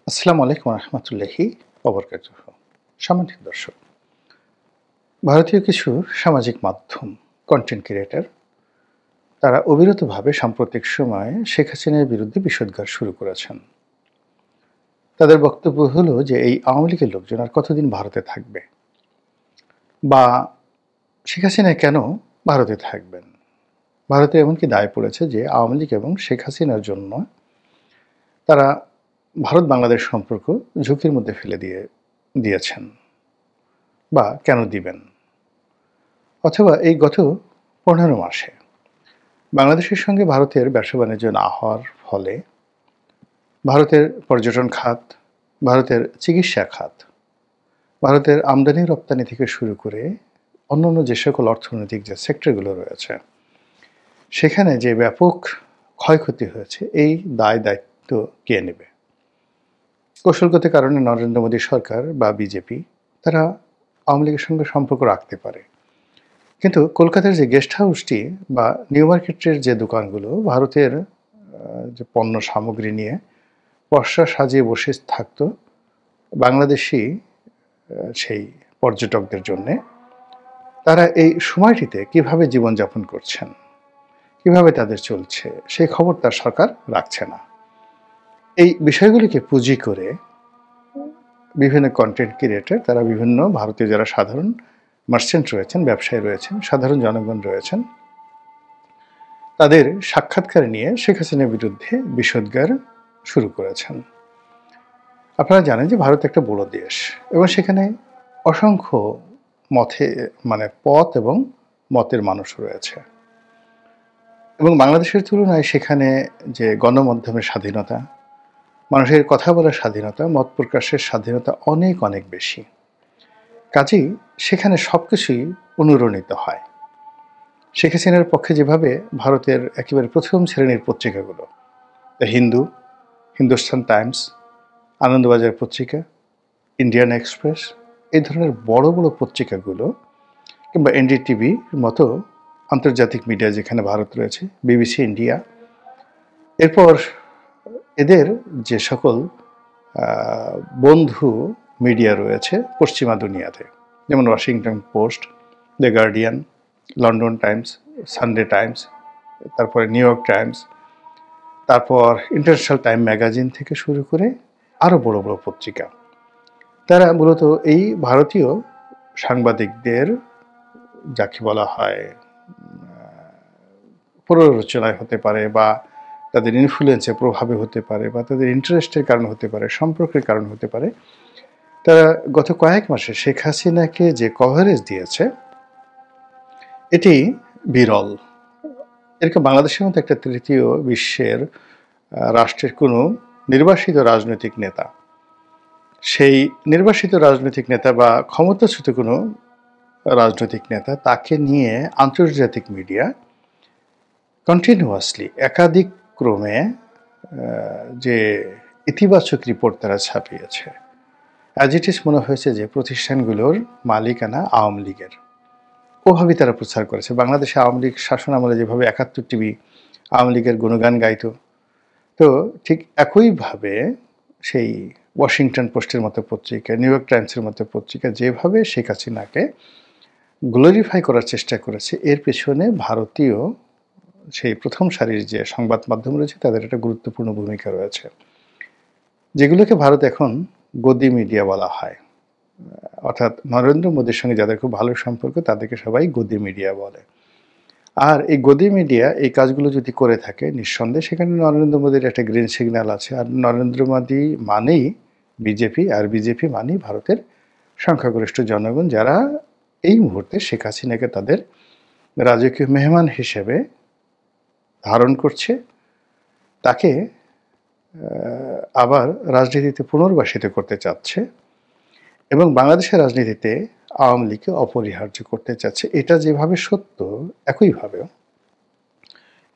আসসালামু আলাইকুম রহমতুল্লাহি ওবরকাতুহ। সম্মানিত দর্শক, ভারতীয় কিছু সামাজিক মাধ্যম কন্টেন্ট ক্রিয়েটর তারা অবিরতভাবে সাম্প্রতিক সময়ে শেখ হাসিনার বিরুদ্ধে বিষোদ্গার শুরু করেছেন। তাদের বক্তব্য হলো যে এই আওয়ামী লীগের লোকজন আর কতদিন ভারতে থাকবে, বা শেখ হাসিনা কেন ভারতে থাকবেন। ভারতে এমনকি দায় পড়েছে যে আওয়ামী লীগ এবং শেখ হাসিনার জন্য তারা ভারত বাংলাদেশ সম্পর্ক ঝুঁকির মধ্যে ফেলে দিয়েছেন বা কেন দিবেন। অথবা এই গত ১৫ মাসে বাংলাদেশের সঙ্গে ভারতের ব্যবসা বাণিজ্য না হওয়ার ফলে ভারতের পর্যটন খাত, ভারতের চিকিৎসা খাত, ভারতের আমদানি রপ্তানি থেকে শুরু করে অন্যান্য যে সকল অর্থনৈতিক যে সেক্টরগুলো রয়েছে সেখানে যে ব্যাপক ক্ষয়ক্ষতি হয়েছে, এই দায় দায়িত্ব কে নেবে? কৌশলগত কারণে নরেন্দ্র মোদী সরকার বা বিজেপি তারা আওয়ামী লীগের সঙ্গে সম্পর্ক রাখতে পারে, কিন্তু কলকাতার যে গেস্ট হাউসটি বা নিউ মার্কেটের যে দোকানগুলো ভারতের যে পণ্য সামগ্রী নিয়ে পসরা সাজিয়ে বসে থাকতো বাংলাদেশি সেই পর্যটকদের জন্যে, তারা এই সময়টিতে কিভাবে জীবনযাপন করছেন, কিভাবে তাদের চলছে, সেই খবর তার সরকার রাখছে না। এই বিষয়গুলিকে পুঁজি করে বিভিন্ন কন্টেন্ট ক্রিয়েটর তারা বিভিন্ন ভারতীয় যারা সাধারণ মার্চেন্ট রয়েছেন, ব্যবসায়ী রয়েছেন, সাধারণ জনগণ রয়েছেন, তাদের সাক্ষাৎকার নিয়ে শেখ হাসিনার বিরুদ্ধে বিষোদ্গার শুরু করেছেন। আপনারা জানেন যে ভারত একটা বড় দেশ এবং সেখানে অসংখ্য পথ এবং মতের মানুষ রয়েছে, এবং বাংলাদেশের তুলনায় সেখানে যে গণমাধ্যমের স্বাধীনতা, মানুষের কথা বলার স্বাধীনতা, মত প্রকাশের স্বাধীনতা অনেক অনেক বেশি। কাজেই সেখানে সব কিছুই অনুরণিত হয়। শেখ হাসিনার পক্ষে যেভাবে ভারতের একেবারে প্রথম শ্রেণীর পত্রিকাগুলো, দ্য হিন্দু, হিন্দুস্তান টাইমস, আনন্দবাজার পত্রিকা, ইন্ডিয়ান এক্সপ্রেস, এই ধরনের বড় বড় পত্রিকাগুলো, কিংবা এনডিটিভির মতো আন্তর্জাতিক মিডিয়া যেখানে ভারত রয়েছে, বিবিসি ইন্ডিয়া, এরপর এদের যে সকল বন্ধু মিডিয়া রয়েছে পশ্চিমা দুনিয়াতে, যেমন Washington post, the guardian, London Times, Sunday Times, তারপরে নিউ ইয়র্ক টাইমস, তারপর ইন্টারন্যাশনাল টাইম ম্যাগাজিন থেকে শুরু করে আরও বড় বড় পত্রিকা, তারা মূলত এই ভারতীয় সাংবাদিকদের যাকে বলা হয় প্ররোচনায় হতে পারে, বা তাদের ইনফ্লুয়েন্সে প্রভাবে হতে পারে, বা তাদের ইন্টারেস্টের কারণ হতে পারে, সম্পর্কের কারণ হতে পারে, তারা গত কয়েক মাসে শেখ হাসিনাকে যে কভারেজ দিয়েছে এটি বিরল। এরকম বাংলাদেশের মতো একটা তৃতীয় বিশ্বের রাষ্ট্রের কোনো নির্বাসিত রাজনৈতিক নেতা, সেই নির্বাসিত রাজনৈতিক নেতা বা ক্ষমতাচ্যুত কোনো রাজনৈতিক নেতা, তাকে নিয়ে আন্তর্জাতিক মিডিয়া কন্টিনিউয়াসলি একাধিক ক্রমে যে ইতিবাচক রিপোর্ট তারা ছাপিয়েছে, অ্যাজ ইট ইস মনে হয়েছে যে প্রতিষ্ঠানগুলোর মালিকানা আওয়ামী লীগের। ওভাবেই তারা প্রচার করেছে। বাংলাদেশে আওয়ামী লীগ শাসন আমলে যেভাবে ৭১ টিভি আওয়ামী লীগের গুণগান গাইত, তো ঠিক একইভাবে সেই ওয়াশিংটন পোস্টের মতো পত্রিকা, নিউ ইয়র্ক টাইমসের মতো পত্রিকা যেভাবে শেখ হাসিনাকে গ্লোরিফাই করার চেষ্টা করেছে, এর পেছনে ভারতীয় সেই প্রথম সারির যে সংবাদ মাধ্যম রয়েছে তাদের একটা গুরুত্বপূর্ণ ভূমিকা রয়েছে, যেগুলোকে ভারত এখন গদি মিডিয়া বলা হয়। অর্থাৎ নরেন্দ্র মোদীর সঙ্গে যাদের খুব ভালো সম্পর্ক তাদেরকে সবাই গদি মিডিয়া বলে। আর এই গদি মিডিয়া এই কাজগুলো যদি করে থাকে, নিঃসন্দেহে সেখানে নরেন্দ্র মোদীর একটা গ্রিন সিগন্যাল আছে। আর নরেন্দ্র মোদী মানেই বিজেপি, আর বিজেপি মানেই ভারতের সংখ্যাগরিষ্ঠ জনগণ, যারা এই মুহূর্তে শেখ হাসিনাকে তাদের রাজকীয় মেহমান হিসেবে ধারণ করছে, তাকে আবার রাজনীতিতে পুনর্বাসিত করতে চাচ্ছে, এবং বাংলাদেশের রাজনীতিতে আওয়ামী লীগকে অপরিহার্য করতে চাচ্ছে। এটা যেভাবে সত্য, একইভাবে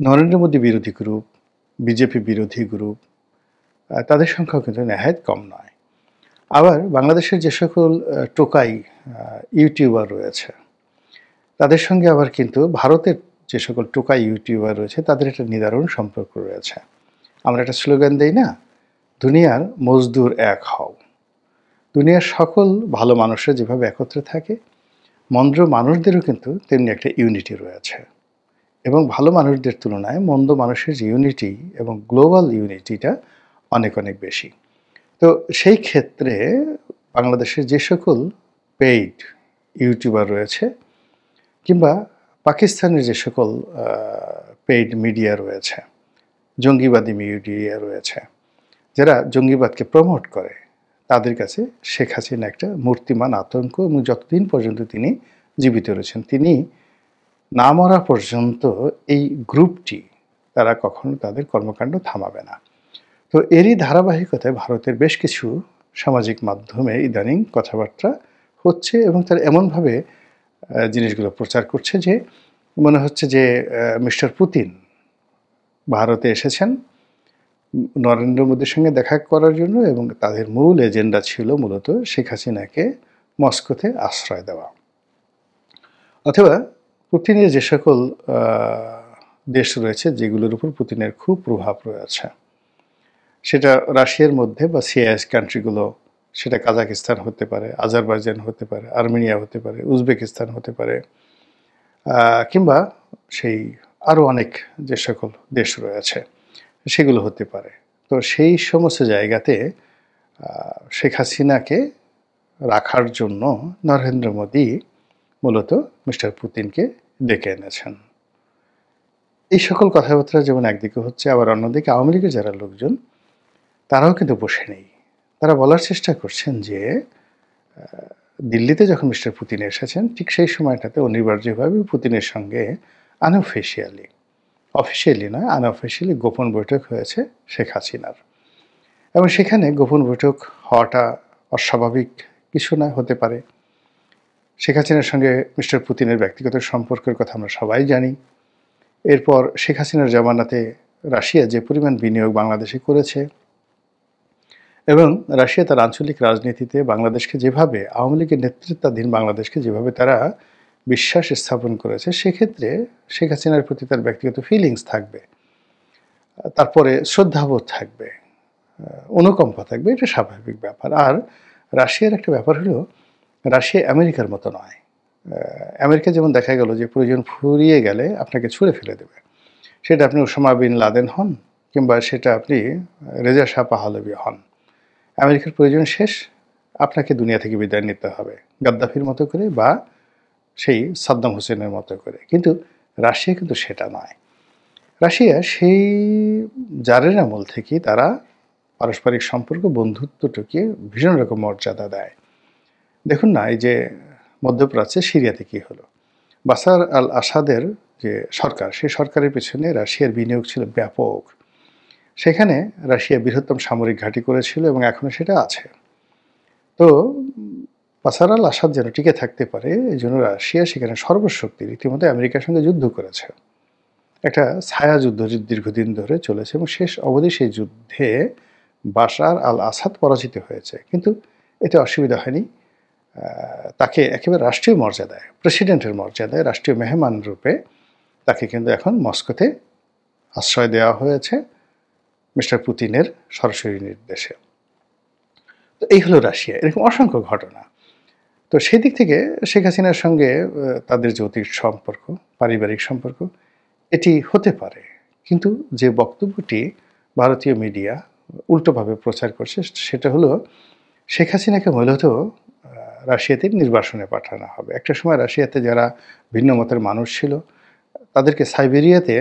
নরেন্দ্র মোদী বিরোধী গ্রুপ, বিজেপি বিরোধী গ্রুপ, তাদের সংখ্যাও কিন্তু নেহায়েত কম নয়। আবার বাংলাদেশের যে সকল টোকাই ইউটিউবার রয়েছে, তাদের সঙ্গে আবার কিন্তু ভারতের যে সকল টোকাই ইউটিউবার রয়েছে তাদের একটা নিদারুণ সম্পর্ক রয়েছে। আমরা একটা স্লোগান দেই না, দুনিয়ার মজদুর এক হও। দুনিয়ার সকল ভালো মানুষরা যেভাবে একত্রে থাকে, মন্দ মানুষদেরও কিন্তু তেমনি একটা ইউনিটি রয়েছে। এবং ভালো মানুষদের তুলনায় মন্দ মানুষের যে ইউনিটি এবং গ্লোবাল ইউনিটিটা অনেক অনেক বেশি। তো সেই ক্ষেত্রে বাংলাদেশের যে সকল পেইড ইউটিউবার রয়েছে কিংবা পাকিস্তানের যে সকল পেইড মিডিয়া রয়েছে, জঙ্গিবাদী মিডিয়া রয়েছে, যারা জঙ্গিবাদকে প্রমোট করে, তাদের কাছে শেখ হাসিনা একটা মূর্তিমান আতঙ্ক, এবং যতদিন পর্যন্ত তিনি জীবিত রয়েছেন, তিনি না মরা পর্যন্ত এই গ্রুপটি তারা কখনো তাদের কর্মকাণ্ড থামাবে না। তো এরই ধারাবাহিকতায় ভারতের বেশ কিছু সামাজিক মাধ্যমে ইদানিং কথাবার্তা হচ্ছে এবং তারা এমনভাবে জিনিসগুলো প্রচার করছে যে মনে হচ্ছে যে মিস্টার পুতিন ভারতে এসেছেন নরেন্দ্র মোদীর সঙ্গে দেখা করার জন্য, এবং তাদের মূল এজেন্ডা ছিল মূলত শেখ হাসিনাকে মস্কোতে আশ্রয় দেওয়া। অথবা পুতিনের যে সকল দেশ রয়েছে যেগুলোর উপর পুতিনের খুব প্রভাব রয়েছে, সেটা রাশিয়ার মধ্যে বা সিআইএস কান্ট্রিগুলো, সেটা কাজাকিস্তান হতে পারে, আজারবাইজান হতে পারে, আর্মেনিয়া হতে পারে, উজবেকিস্তান হতে পারে, কিংবা সেই আরও অনেক যে সকল দেশ রয়েছে সেগুলো হতে পারে। তো সেই সমস্ত জায়গাতে শেখ হাসিনাকে রাখার জন্য নরেন্দ্র মোদী মূলত মিস্টার পুতিনকে ডেকে এনেছেন। এই সকল কথাবার্তা যেমন একদিকে হচ্ছে, আবার অন্যদিকে আওয়ামী লীগের যারা লোকজন তারাও কিন্তু বসে নেই। তারা বলার চেষ্টা করছেন যে দিল্লিতে যখন মিস্টার পুতিন এসেছেন ঠিক সেই সময়টাতে অনিবার্যভাবে পুতিনের সঙ্গে আনঅফিসিয়ালি, অফিসিয়ালি নয়, আনঅফিসিয়ালি গোপন বৈঠক হয়েছে শেখ হাসিনার। এবং সেখানে গোপন বৈঠক হওয়াটা অস্বাভাবিক কিছু না, হতে পারে। শেখ হাসিনার সঙ্গে মিস্টার পুতিনের ব্যক্তিগত সম্পর্কের কথা আমরা সবাই জানি। এরপর শেখ হাসিনার জামানাতে রাশিয়া যে পরিমাণ বিনিয়োগ বাংলাদেশে করেছে, এবং রাশিয়া তার আঞ্চলিক রাজনীতিতে বাংলাদেশকে যেভাবে, আওয়ামী লীগের নেতৃত্বাধীন বাংলাদেশকে যেভাবে তারা বিশ্বাস স্থাপন করেছে, সেক্ষেত্রে শেখ হাসিনার প্রতি তার ব্যক্তিগত ফিলিংস থাকবে, তারপরে শ্রদ্ধাবোধ থাকবে, অনুকম্পা থাকবে, এটা স্বাভাবিক ব্যাপার। আর রাশিয়ার একটা ব্যাপার হলো, রাশিয়া আমেরিকার মতো নয়। আমেরিকা যেমন দেখা গেল যে প্রয়োজন ফুরিয়ে গেলে আপনাকে ছুঁড়ে ফেলে দেবে, সেটা আপনি ওসামা বিন লাদেন হন কিংবা সেটা আপনি রেজা শাহ পাহলভি হন। আমেরিকার প্রয়োজন শেষ, আপনাকে দুনিয়া থেকে বিদায় নিতে হবে, গাদ্দাফির মতো করে বা সেই সাদ্দাম হোসেনের মতো করে। কিন্তু রাশিয়া কিন্তু সেটা নয়। রাশিয়া সেই জারের আমল থেকেই তারা পারস্পরিক সম্পর্ক, বন্ধুত্বটাকে ভীষণ রকম মর্যাদা দেয়। দেখুন না, এই যে মধ্যপ্রাচ্যে সিরিয়াতে কী হলো, বাশার আল আসাদের যে সরকার, সেই সরকারের পেছনে রাশিয়ার বিনিয়োগ ছিল ব্যাপক। সেখানে রাশিয়া বৃহত্তম সামরিক ঘাঁটি করেছিল এবং এখনও সেটা আছে। তো বাশার আল আসাদ যেন টিকে থাকতে পারে, এই জন্য রাশিয়া সেখানে সর্বশক্তি রীতিমতো আমেরিকার সঙ্গে যুদ্ধ করেছে। একটা ছায়া যুদ্ধ দীর্ঘদিন ধরে চলেছে এবং শেষ অবধি সেই যুদ্ধে বাশার আল আসাদ পরাজিত হয়েছে। কিন্তু এতে অসুবিধা হয়নি, তাকে একেবারে রাষ্ট্রীয় মর্যাদায়, প্রেসিডেন্টের মর্যাদায়, রাষ্ট্রীয় মেহমান রূপে তাকে কিন্তু এখন মস্কোতে আশ্রয় দেওয়া হয়েছে মিস্টার পুতিনের সরাসরি নির্দেশে। তো এই হলো রাশিয়া। এরকম অসংখ্য ঘটনা। তো সেই দিক থেকে শেখ হাসিনার সঙ্গে তাদের যে অতীত সম্পর্ক, পারিবারিক সম্পর্ক, এটি হতে পারে। কিন্তু যে বক্তব্যটি ভারতীয় মিডিয়া উল্টোভাবে প্রচার করছে, সেটা হলো শেখ হাসিনাকে মূলত রাশিয়াতে নির্বাসনে পাঠানো হবে। একটা সময় রাশিয়াতে যারা ভিন্ন মতের মানুষ ছিল, তাদেরকে সাইবেরিয়াতে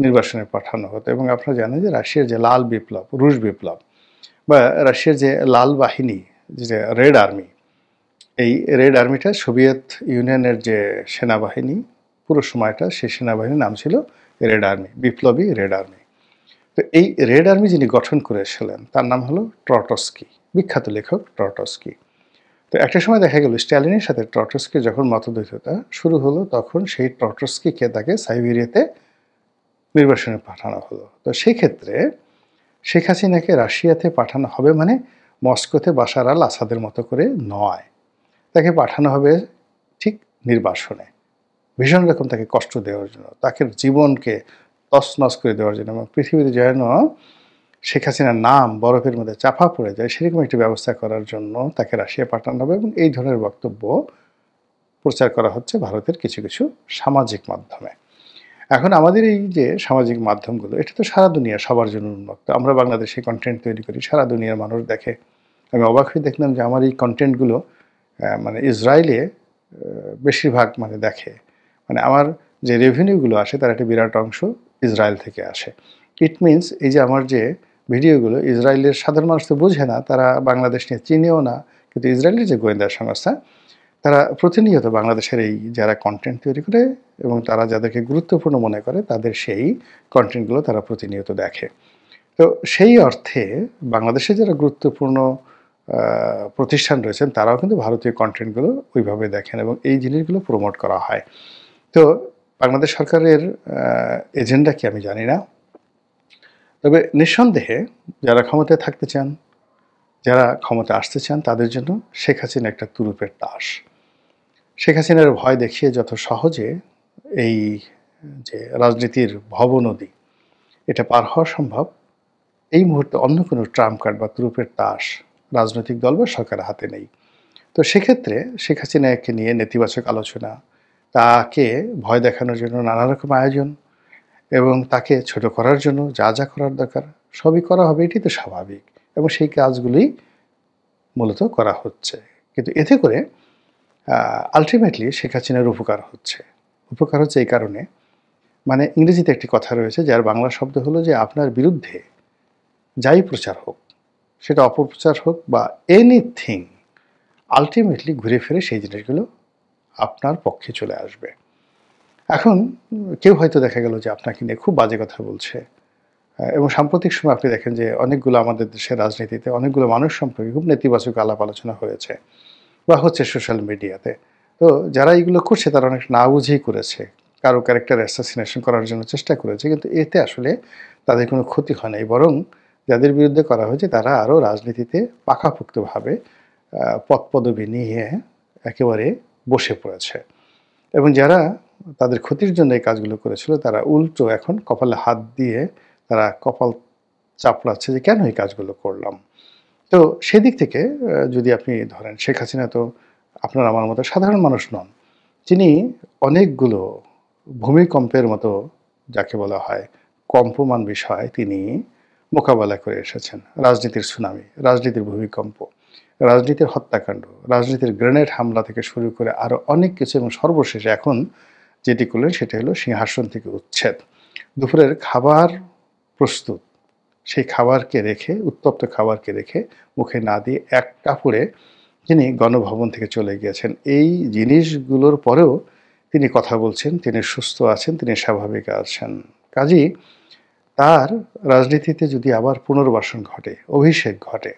নির্বাসনে পাঠানো হতো। এবং আপনারা জানেন যে রাশিয়ার যে লাল বিপ্লব, রুশ বিপ্লব, বা রাশিয়ার যে লাল বাহিনী, যে রেড আর্মি, এই রেড আর্মিটা সোভিয়েত ইউনিয়নের যে সেনাবাহিনী, পুরো সময়টা সেই সেনাবাহিনীর নাম ছিল রেড আর্মি, বিপ্লবী রেড আর্মি। তো এই রেড আর্মি যিনি গঠন করেছিলেন তার নাম হলো ট্রটস্কি, বিখ্যাত লেখক ট্রটস্কি। তো একটা সময় দেখা গেল স্ট্যালিনের সাথে ট্রটস্কির যখন মতদ্বৈধতা শুরু হলো, তখন সেই ট্রটস্কিকে তাকে সাইবেরিয়াতে নির্বাসনে পাঠানো হলো। তো সেই ক্ষেত্রে শেখ হাসিনাকে রাশিয়াতে পাঠানো হবে মানে মস্কোতে বাশার আল আসাদের মতো করে নয়, তাকে পাঠানো হবে ঠিক নির্বাসনে, ভীষণ রকম তাকে কষ্ট দেওয়ার জন্য, তাকে জীবনকে তছনছ করে দেওয়ার জন্য, এবং পৃথিবীতে যেন শেখ হাসিনার নাম বরফের মধ্যে চাপা পড়ে যায়, সেরকম একটি ব্যবস্থা করার জন্য তাকে রাশিয়া পাঠানো হবে, এবং এই ধরনের বক্তব্য প্রচার করা হচ্ছে ভারতের কিছু কিছু সামাজিক মাধ্যমে। এখন আমাদের এই যে সামাজিক মাধ্যমগুলো, এটা তো সারা দুনিয়া সবার জন্য উন্মুক্ত। আমরা বাংলাদেশে কন্টেন্ট তৈরি করি, সারা দুনিয়ার মানুষ দেখে। আমি অবাক হয়ে দেখলাম যে আমার এই কন্টেন্টগুলো মানে ইসরায়েলে বেশিরভাগ মানে দেখে। মানে আমার যে রেভিনিউগুলো আসে তার একটা বিরাট অংশ ইসরায়েল থেকে আসে। ইট মিনস এই যে আমার যে ভিডিওগুলো ইসরায়েলের সাধারণ মানুষ তো বোঝে না, তারা বাংলাদেশ নিয়ে চিনেও না, কিন্তু ইসরায়েলের যে গোয়েন্দা সংস্থা তারা প্রতিনিয়ত বাংলাদেশের এই যারা কন্টেন্ট তৈরি করে এবং তারা যাদেরকে গুরুত্বপূর্ণ মনে করে তাদের সেই কন্টেন্টগুলো তারা প্রতিনিয়ত দেখে। তো সেই অর্থে বাংলাদেশে যারা গুরুত্বপূর্ণ প্রতিষ্ঠান রয়েছেন তারাও কিন্তু ভারতীয় কন্টেন্টগুলো ওইভাবে দেখেন এবং এই জিনিসগুলো প্রমোট করা হয়। তো বাংলাদেশ সরকারের এজেন্ডা কি আমি জানি না, তবে নিঃসন্দেহে যারা ক্ষমতায় থাকতে চান, যারা ক্ষমতায় আসতে চান, তাদের জন্য শেখ হাসিনা একটা তুরুপের তাস। শেখ হাসিনার ভয় দেখিয়ে যত সহজে এই যে রাজনীতির ভবনদী এটা পার হওয়া সম্ভব, এই মুহূর্তে অন্য কোনো ট্রাম্প কার্ড বা তুরুপের তাস রাজনৈতিক দল বা সরকারের হাতে নেই। তো সেক্ষেত্রে শেখ হাসিনাকে নিয়ে নেতিবাচক আলোচনা, তাকে ভয় দেখানোর জন্য নানা রকম আয়োজন এবং তাকে ছোট করার জন্য যা যা করার দরকার সবই করা হবে, এটি তো স্বাভাবিক, এবং সেই কাজগুলি মূলত করা হচ্ছে। কিন্তু এতে করে আলটিমেটলি শেখ হাসিনার উপকার হচ্ছে। উপকার হচ্ছে এই কারণে, মানে ইংরেজিতে একটি কথা রয়েছে যার বাংলা শব্দ হলো যে আপনার বিরুদ্ধে যাই প্রচার হোক, সেটা অপপ্রচার হোক বা এনিথিং, আলটিমেটলি ঘুরে ফিরে সেই জিনিসগুলো আপনার পক্ষে চলে আসবে। এখন কেউ হয়তো দেখা গেল যে আপনাকে নিয়ে খুব বাজে কথা বলছে, এবং সাম্প্রতিক সময় আপনি দেখেন যে অনেকগুলো আমাদের দেশের রাজনীতিতে অনেকগুলো মানুষ সম্পর্কে খুব নেতিবাচক আলাপ আলোচনা হয়েছে বা হচ্ছে সোশ্যাল মিডিয়াতে। তো যারা এগুলো করছে তারা অনেক না বুঝেই করেছে, কারো ক্যারেক্টার অ্যাসাসিনেশন করার জন্য চেষ্টা করেছে, কিন্তু এতে আসলে তাদের কোনো ক্ষতি হয় নাই, বরং যাদের বিরুদ্ধে করা হয়েছে তারা আরও রাজনীতিতে পাকাপোক্তভাবে পদপদবি নিয়ে একেবারে বসে পড়েছে, এবং যারা তাদের ক্ষতির জন্য এই কাজগুলো করেছিল তারা উল্টো এখন কপালে হাত দিয়ে তারা কপাল চাপড়াচ্ছে যে কেন এই কাজগুলো করলাম। তো সেদিক থেকে যদি আপনি ধরেন, শেখ হাসিনা তো আপনার আমার মতো সাধারণ মানুষ নন, তিনি অনেকগুলো ভূমিকম্পের মতো যাকে বলা হয় কম্পমান বিষয় তিনি মোকাবেলা করে এসেছেন। রাজনীতির সুনামি, রাজনীতির ভূমিকম্প, রাজনীতির হত্যাকাণ্ড, রাজনীতির গ্রেনেড হামলা থেকে শুরু করে আরও অনেক কিছু, এবং সর্বশেষে এখন যেটি করলেন সেটা হলো সিংহাসন থেকে উচ্ছেদ। দুপুরের খাবার প্রস্তুত, সেই খাবারকে রেখে, উত্তপ্ত খাবারকে রেখে মুখে না দিয়ে এক কাপড়ে তিনি গণভবন থেকে চলে গিয়েছেন। এই জিনিসগুলোর পরেও তিনি কথা বলছেন, তিনি সুস্থ আছেন, তিনি স্বাভাবিক আছেন। কাজেই তার রাজনীতিতে যদি আবার পুনর্বাসন ঘটে, অভিষেক ঘটে,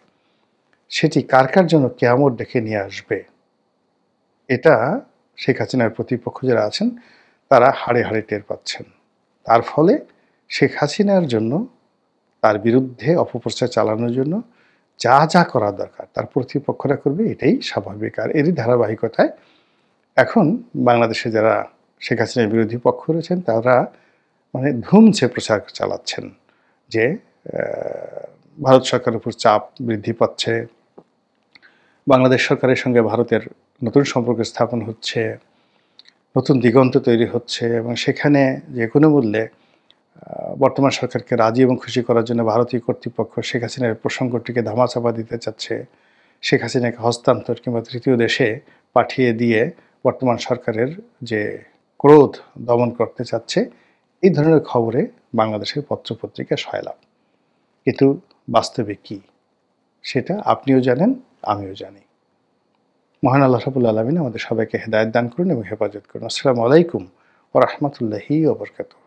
সেটি কার কার জন্য কিয়ামত ডেকে নিয়ে আসবে, এটা শেখ হাসিনার প্রতিপক্ষ যারা আছেন তারা হাড়ে হাড়ে টের পাচ্ছেন। তার ফলে শেখ হাসিনার জন্য, তার বিরুদ্ধে অপপ্রচার চালানোর জন্য যা যা করা দরকার তার প্রতিপক্ষরা করবে, এটাই স্বাভাবিক। আর এরই ধারাবাহিকতায় এখন বাংলাদেশে যারা শেখ হাসিনার বিরোধী পক্ষ রয়েছেন তারা মানে ধুমছে প্রচার চালাচ্ছেন যে ভারত সরকারের উপর চাপ বৃদ্ধি পাচ্ছে, বাংলাদেশ সরকারের সঙ্গে ভারতের নতুন সম্পর্ক স্থাপন হচ্ছে, নতুন দিগন্ত তৈরি হচ্ছে, এবং সেখানে যে কোনো মূল্যে বর্তমান সরকারকে রাজি এবং খুশি করার জন্য ভারতীয় কর্তৃপক্ষ শেখ হাসিনার প্রসঙ্গটিকে ধামাচাপা দিতে চাচ্ছে, শেখ হাসিনাকে হস্তান্তর কিংবা তৃতীয় দেশে পাঠিয়ে দিয়ে বর্তমান সরকারের যে ক্রোধ দমন করতে চাচ্ছে, এই ধরনের খবরে বাংলাদেশের পত্রপত্রিকা সয়লাভ। কিন্তু বাস্তবে কি সেটা আপনিও জানেন, আমিও জানি। মহান আল্লাহ রাব্বুল আলামিন আমাদের সবাইকে হেদায়েত দান করুন এবং হেফাজত করুন। আসসালামু আলাইকুম ওয়া রাহমাতুল্লাহি ওয়া বারাকাতুহু।